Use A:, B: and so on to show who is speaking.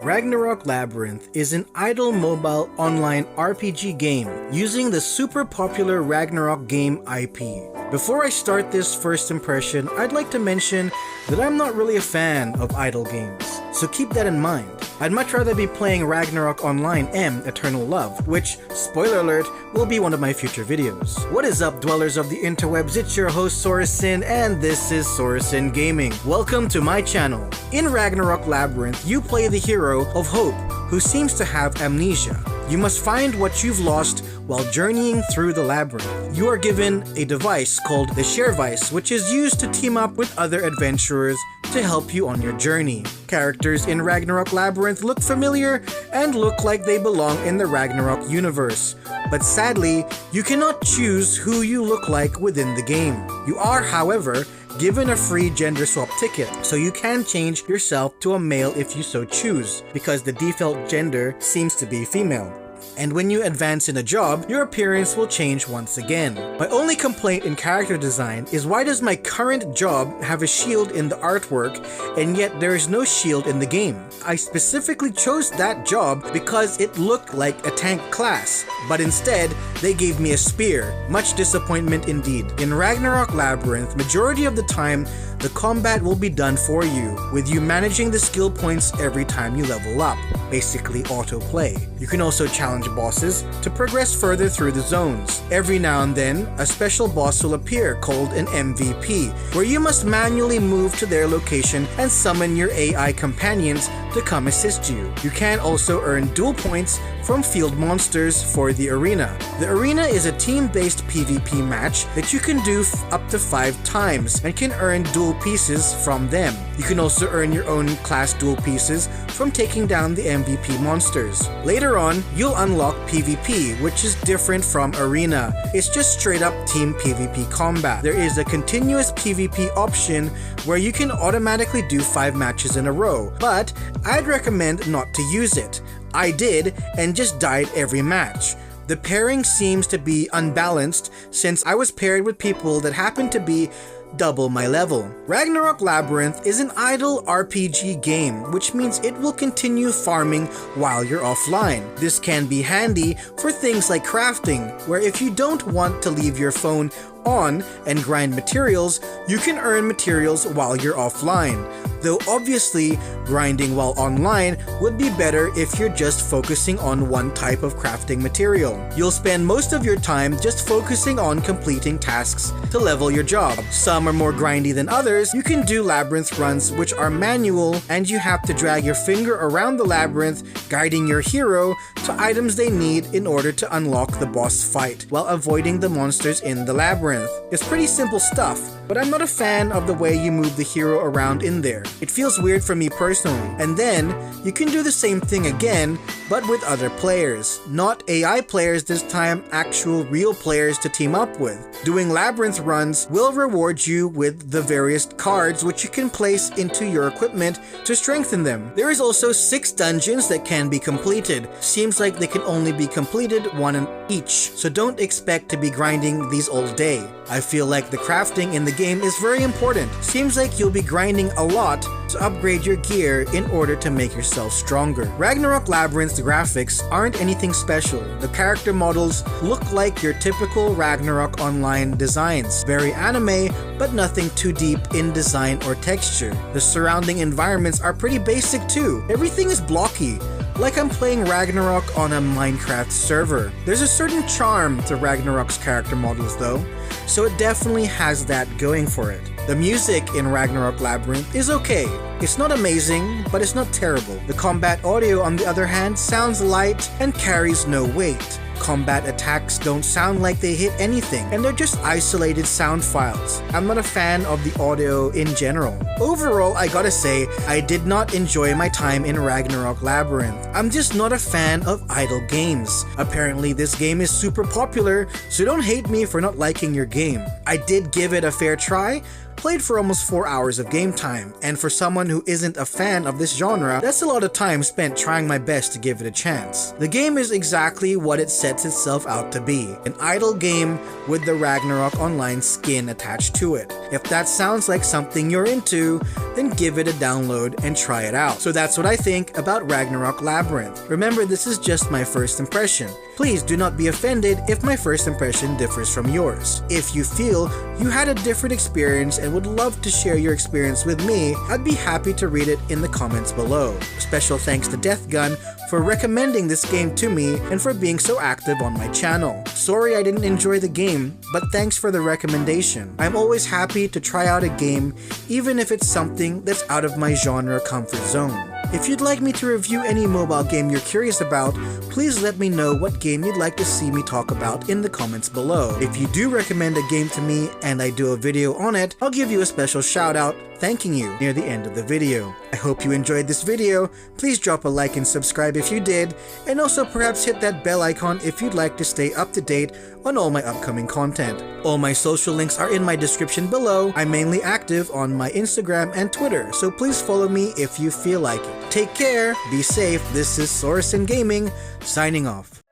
A: Ragnarok Labyrinth is an idle mobile online RPG game using the super popular Ragnarok game IP. Before I start this first impression, I'd like to mention that I'm not really a fan of idle games, so keep that in mind. I'd much rather be playing Ragnarok Online M Eternal Love, which, spoiler alert, will be one of my future videos. What is up, dwellers of the interwebs? It's your host Sorasin, and this is Sorasin Gaming. Welcome to my channel. In Ragnarok Labyrinth, you play the hero of Hope, who seems to have amnesia. You must find what you've lost while journeying through the labyrinth. You are given a device called the Sharevice, which is used to team up with other adventurers to help you on your journey. Characters in Ragnarok Labyrinth look familiar and look like they belong in the Ragnarok universe, but sadly, you cannot choose who you look like within the game. You are, however, given a free gender swap ticket, so you can change yourself to a male if you so choose, because the default gender seems to be female. And when you advance in a job, your appearance will change once again. My only complaint in character design is, why does my current job have a shield in the artwork and yet there is no shield in the game? I specifically chose that job because it looked like a tank class, but instead they gave me a spear. Much disappointment indeed. In Ragnarok Labyrinth, majority of the time the combat will be done for you, with you managing the skill points every time you level up, basically autoplay. You can also challenge bosses to progress further through the zones. Every now and then, a special boss will appear called an MVP, where you must manually move to their location and summon your AI companions to come assist you. You can also earn duel points from field monsters for the arena. The arena is a team-based PvP match that you can do up to 5 times and can earn duel pieces from them. You can also earn your own class duel pieces from taking down the MVP monsters. Later on, you'll unlock PvP, which is different from arena. It's just straight up team PvP combat. There is a continuous PvP option where you can automatically do 5 matches in a row, but I'd recommend not to use it. I did, and just died every match. The pairing seems to be unbalanced since I was paired with people that happened to be double my level. Ragnarok Labyrinth is an idle RPG game, which means it will continue farming while you're offline. This can be handy for things like crafting, where if you don't want to leave your phone on and grind materials, you can earn materials while you're offline. Though obviously, grinding while online would be better if you're just focusing on one type of crafting material. You'll spend most of your time just focusing on completing tasks to level your job. Some are more grindy than others. You can do labyrinth runs which are manual, and you have to drag your finger around the labyrinth, guiding your hero to items they need in order to unlock the boss fight, while avoiding the monsters in the labyrinth. It's pretty simple stuff, but I'm not a fan of the way you move the hero around in there. It feels weird for me personally. And then, you can do the same thing again, but with other players. Not AI players this time, actual real players to team up with. Doing labyrinth runs will reward you with the various cards which you can place into your equipment to strengthen them. There is also 6 dungeons that can be completed. Seems like they can only be completed 1 each, so don't expect to be grinding these all day. I feel like the crafting in the game is very important. Seems like you'll be grinding a lot to upgrade your gear in order to make yourself stronger. Ragnarok Labyrinth's graphics aren't anything special. The character models look like your typical Ragnarok Online designs. Very anime, but nothing too deep in design or texture. The surrounding environments are pretty basic too. Everything is blocky, like I'm playing Ragnarok on a Minecraft server. There's a certain charm to Ragnarok's character models though, so it definitely has that going for it. The music in Ragnarok Labyrinth is okay. It's not amazing, but it's not terrible. The combat audio, on the other hand, sounds light and carries no weight. Combat attacks don't sound like they hit anything, and they're just isolated sound files. I'm not a fan of the audio in general. Overall, I gotta say, I did not enjoy my time in Ragnarok Labyrinth. I'm just not a fan of idle games. Apparently this game is super popular, so don't hate me for not liking your game. I did give it a fair try, played for almost 4 hours of game time, and for someone who isn't a fan of this genre, that's a lot of time spent trying my best to give it a chance. The game is exactly what it sets itself out to be, an idle game with the Ragnarok Online skin attached to it. If that sounds like something you're into, then give it a download and try it out. So that's what I think about Ragnarok Labyrinth. Remember, this is just my first impression. Please do not be offended if my first impression differs from yours. If you feel you had a different experience and would love to share your experience with me, I'd be happy to read it in the comments below. Special thanks to Deathgun for recommending this game to me and for being so active on my channel. Sorry I didn't enjoy the game, but thanks for the recommendation. I'm always happy to try out a game, even if it's something that's out of my genre comfort zone. If you'd like me to review any mobile game you're curious about, please let me know what game you'd like to see me talk about in the comments below. If you do recommend a game to me and I do a video on it, I'll give you a special shout out thanking you near the end of the video. I hope you enjoyed this video. Please drop a like and subscribe if you did, and also perhaps hit that bell icon if you'd like to stay up to date on all my upcoming content. All my social links are in my description below. I'm mainly active on my Instagram and Twitter, so please follow me if you feel like it. Take care, be safe. This is Sorensen Gaming, signing off.